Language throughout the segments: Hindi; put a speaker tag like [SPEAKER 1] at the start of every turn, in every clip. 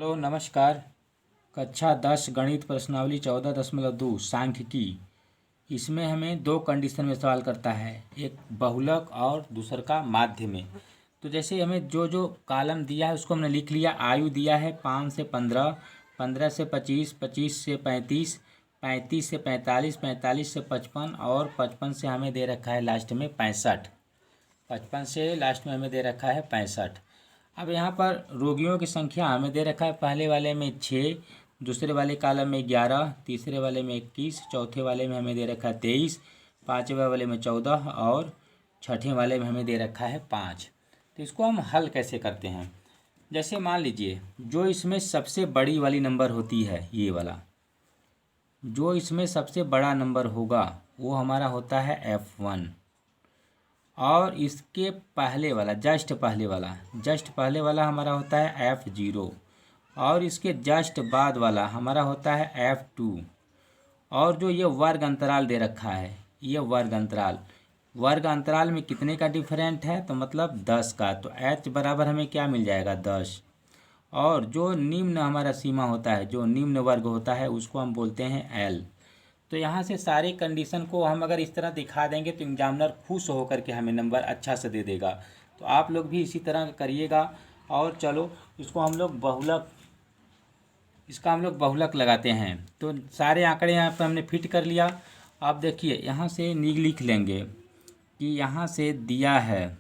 [SPEAKER 1] हेलो नमस्कार। कक्षा 10 गणित प्रश्नावली 14.2 सांख्यिकी। इसमें हमें दो कंडीशन में सवाल करता है, एक बहुलक और दूसर का माध्य में। तो जैसे हमें जो जो कॉलम दिया है उसको हमने लिख लिया। आयु दिया है 5 से 15, 15 से 25, 25 से 35, 35 से 45, 45 से 55 और 55 से हमें दे रखा है लास्ट में 65। 55 से लास्ट में हमें दे रखा है 65। अब यहाँ पर रोगियों की संख्या हमें दे रखा है, पहले वाले में 6, दूसरे वाले कॉलम में 11, तीसरे वाले में 21, चौथे वाले में हमें दे रखा है 23, पाँचवें वाले में 14 और छठे वाले में हमें दे रखा है 5। तो इसको हम हल कैसे करते हैं? जैसे मान लीजिए जो इसमें सबसे बड़ी वाली नंबर होती है, ये वाला जो इसमें सबसे बड़ा नंबर होगा वो हमारा होता है F1, और इसके पहले वाला जस्ट पहले वाला हमारा होता है F0, और इसके जस्ट बाद वाला हमारा होता है F2। और जो ये वर्ग अंतराल दे रखा है, ये वर्ग अंतराल में कितने का डिफरेंट है? तो मतलब 10 का। तो H बराबर हमें क्या मिल जाएगा? 10। और जो निम्न हमारा सीमा होता है, जो निम्न वर्ग होता है, उसको हम बोलते हैं L। तो यहाँ से सारे कंडीशन को हम अगर इस तरह दिखा देंगे तो एग्जामिनर खुश होकर के हमें नंबर अच्छा से दे देगा। तो आप लोग भी इसी तरह करिएगा। और चलो इसको हम लोग बहुलक लगाते हैं। तो सारे आंकड़े यहाँ पर हमने फिट कर लिया। आप देखिए यहाँ से लिख लेंगे कि यहाँ से दिया है,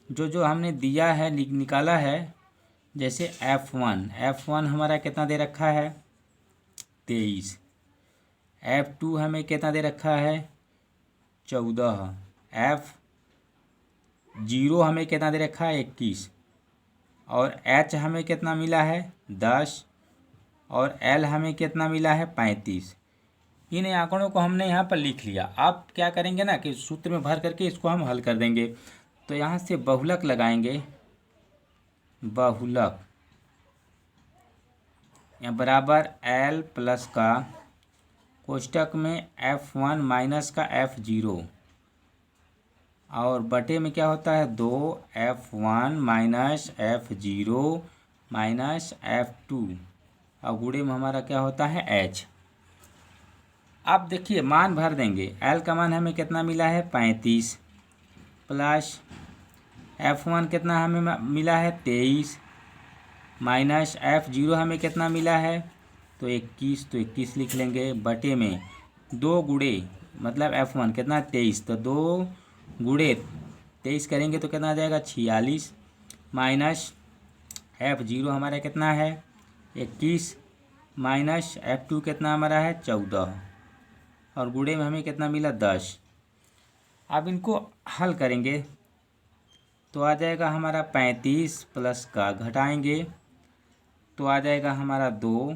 [SPEAKER 1] जो हमने दिया है निकाला है। जैसे F1 हमारा कितना दे रखा है? 23। F2 हमें कितना दे रखा है? 14। F0 हमें कितना दे रखा है? 21। और H हमें कितना मिला है? 10। और L हमें कितना मिला है? 35। इन आंकड़ों को हमने यहाँ पर लिख लिया। आप क्या करेंगे ना कि सूत्र में भर करके इसको हम हल कर देंगे। तो यहाँ से बहुलक लगाएंगे, बहुलक यहाँ बराबर L प्लस का कोष्टक में F1 माइनस का F0, और बटे में क्या होता है? 2F1 minus F0 minus F2, और गुणे में हमारा क्या होता है? H। अब देखिए मान भर देंगे। L का मान हमें कितना मिला है? 35, प्लस F1 कितना हमें मिला है? 23, माइनस F0 हमें कितना मिला है? तो 21। तो 21 लिख लेंगे, बटे में 2 गुणे मतलब F1 कितना? 23। तो 2 गुणे 23 करेंगे तो कितना आ जाएगा? 46, माइनस F0 हमारा कितना है? 21, माइनस F2 कितना हमारा है? 14, और गुणे में हमें कितना मिला? 10। अब इनको हल करेंगे तो आ जाएगा हमारा 35 प्लस का घटाएंगे तो आ जाएगा हमारा 2,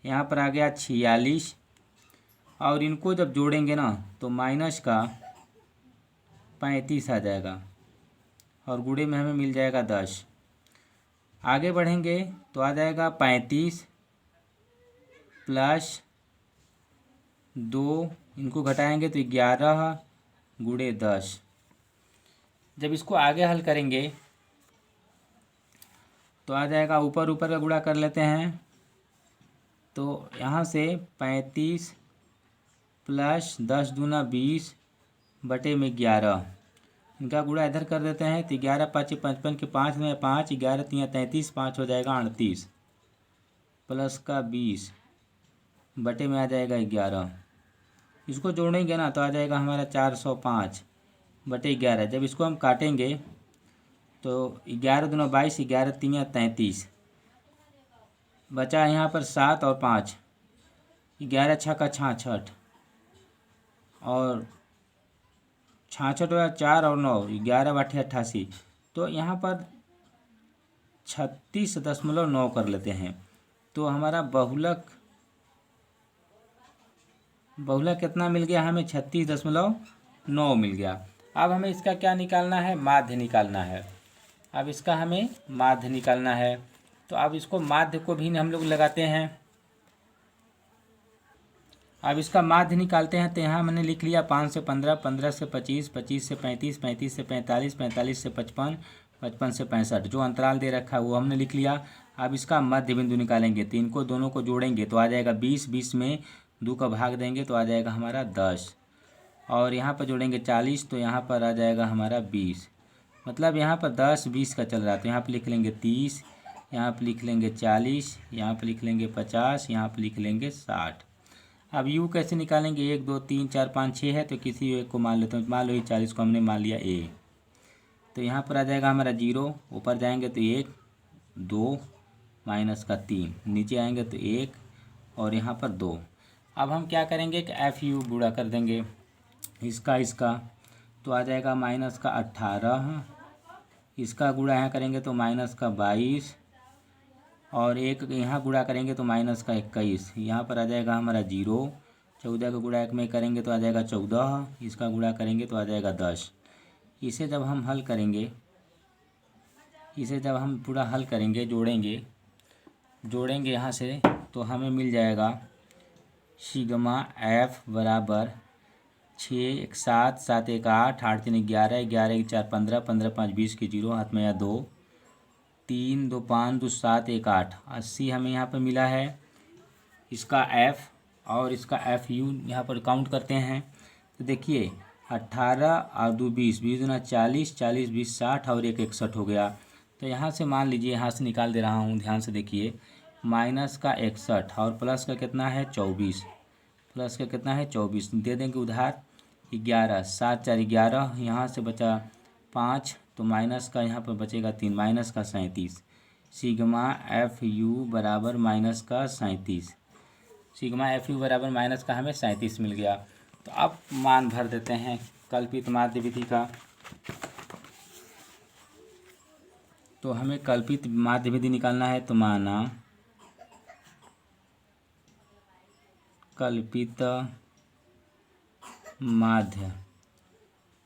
[SPEAKER 1] यहाँ पर आ गया 46, और इनको जब जोड़ेंगे ना तो माइनस का 35 आ जाएगा, और गुणे में हमें मिल जाएगा 10। आगे बढ़ेंगे तो आ जाएगा 35 प्लस 2, इनको घटाएंगे तो 11 गुणे 10। जब इसको आगे हल करेंगे तो आ जाएगा, ऊपर का गुणा कर लेते हैं। तो यहाँ से 35 प्लस 10 दूना 20 बटे में 11, इनका गुणा इधर कर देते हैं। तो 11 5 55 के 5 में 5, 11 3 33, 5 हो जाएगा 38, प्लस का 20 बटे में आ जाएगा 11। इसको जोड़ेंगे ना तो आ जाएगा हमारा 405 बटे 11। जब इसको हम काटेंगे तो 11 दूना 22, 11 3 33, बचा यहाँ पर 7 और 5, 11 6 का 66, और 66 हुआ 4 और 9, 11 8 88। तो यहाँ पर 36.9 कर लेते हैं। तो हमारा बहुलक कितना मिल गया हमें? 36.9 मिल गया। अब हमें इसका क्या निकालना है? माध्य निकालना है। अब इसका हमें माध्य निकालना है। तो अब इसको माध्य को भी हम लोग लगाते हैं। अब इसका माध्य निकालते हैं। तो यहाँ मैंने लिख लिया 5 से 15, 15 से 25, 25 से 35, 35 से 45, 45 से 55, 55 से 65। जो अंतराल दे रखा है वो हमने लिख लिया। अब इसका मध्य बिंदु निकालेंगे तो इनको दोनों को जोड़ेंगे तो आ जाएगा 20, 20 में 2 का भाग देंगे तो आ जाएगा हमारा 10, और यहाँ पर जोड़ेंगे 40 तो यहाँ पर आ जाएगा हमारा 20। मतलब यहाँ पर 10, 20 का चल रहा है तो यहाँ पर लिख लेंगे 30, यहाँ पर लिख लेंगे 40, यहाँ पर लिख लेंगे 50, यहाँ पर लिख लेंगे 60। अब यू कैसे निकालेंगे, 1 2 3 4 5 6 है तो किसी एक को मान लेते हैं। मान लो ये 40 को हमने मान लिया ए, तो यहाँ पर आ जाएगा हमारा 0, ऊपर जाएंगे तो 1 2 माइनस का 3, नीचे आएंगे तो 1 और यहाँ पर 2। अब हम क्या करेंगे कि एफ यू गुणा कर देंगे इसका तो आ जाएगा माइनस का 18, इसका गुणा यहाँ करेंगे तो माइनस का 22, और एक यहाँ गुणा करेंगे तो माइनस का 21। यहाँ पर आ जाएगा हमारा 0, 14 का गुणा 1 में करेंगे तो आ जाएगा 14, इसका गुणा करेंगे तो आ जाएगा 10। इसे जब हम हल करेंगे, इसे जब हम पूरा हल करेंगे जोड़ेंगे यहाँ से तो हमें मिल जाएगा सिग्मा एफ बराबर 6 1 7 7 1 8 8 3 11 11 1 4 15 15 5 20 के 0 हाथ में या 2 3 2 5 2 7 1 8 80 हमें यहाँ पर मिला है इसका एफ, और इसका एफ यू यहाँ पर काउंट करते हैं तो देखिए 18 और 2 20, 20 दूना 40, 40 20 60 और 1 61 हो गया। तो यहाँ से मान लीजिए, यहाँ से निकाल दे रहा हूँ, ध्यान से देखिए, माइनस का 61 और प्लस का कितना है 24, प्लस का कितना है 24, दे देंगे उधार 11, 7 4 11, यहाँ से बचा 5 तो माइनस का यहाँ पर बचेगा 3, माइनस का 37। सिग्मा एफ यू बराबर माइनस का 37, सिग्मा एफ यू बराबर माइनस का हमें 37 मिल गया। तो अब मान भर देते हैं कल्पित माध्य विधि का। तो हमें कल्पित माध्य विधि निकालना है तो माना कल्पित माध्य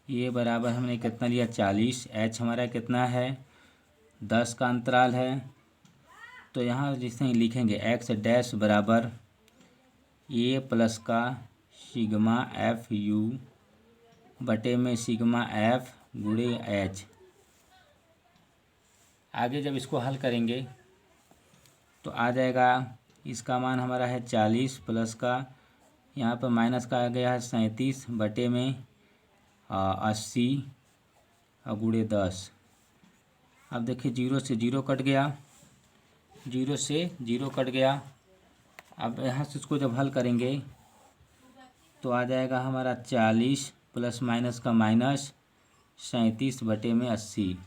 [SPEAKER 1] ये बराबर हमने कितना लिया 40, एच हमारा कितना है 10 का अंतराल है। तो यहाँ जिससे लिखेंगे एक्स डैश बराबर ए प्लस का सिग्मा एफ यू बटे में सिग्मा एफ गुणे एच। आगे जब इसको हल करेंगे तो आ जाएगा, इसका मान हमारा है 40 प्लस का यहाँ पर माइनस का आ गया है 37 बटे में 80 और गुणे 10। अब देखिए 0 से 0 कट गया, 0 से 0 कट गया। अब यहाँ से इसको जब हल करेंगे तो आ जाएगा हमारा 40 प्लस माइनस का माइनस 37 बटे में 80।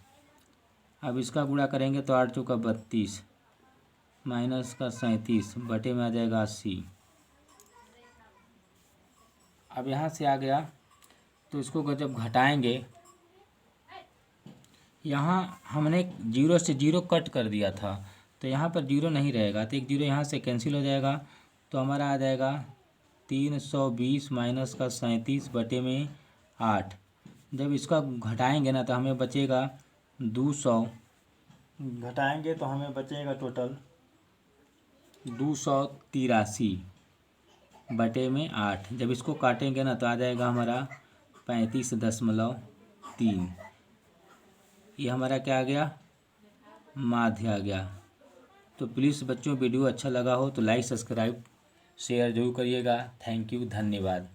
[SPEAKER 1] अब इसका गुणा करेंगे तो 8 चौका 32 माइनस का 37 बटे में आ जाएगा 80। अब यहाँ से आ गया तो इसको जब घटाएंगे, यहाँ हमने 0 से 0 कट कर दिया था तो यहाँ पर 0 नहीं रहेगा, तो एक 0 यहाँ से कैंसिल हो जाएगा तो हमारा आ जाएगा 320 माइनस का 37 बटे में 8। जब इसका घटाएंगे ना तो हमें बचेगा 200, घटाएंगे तो हमें बचेगा टोटल 283 बटे में 8। जब इसको काटेंगे ना तो आ जाएगा हमारा 35.3। ये हमारा क्या आ गया, माध्य आ गया। तो प्लीज़ बच्चों वीडियो अच्छा लगा हो तो लाइक सब्सक्राइब शेयर जरूर करिएगा। थैंक यू, धन्यवाद।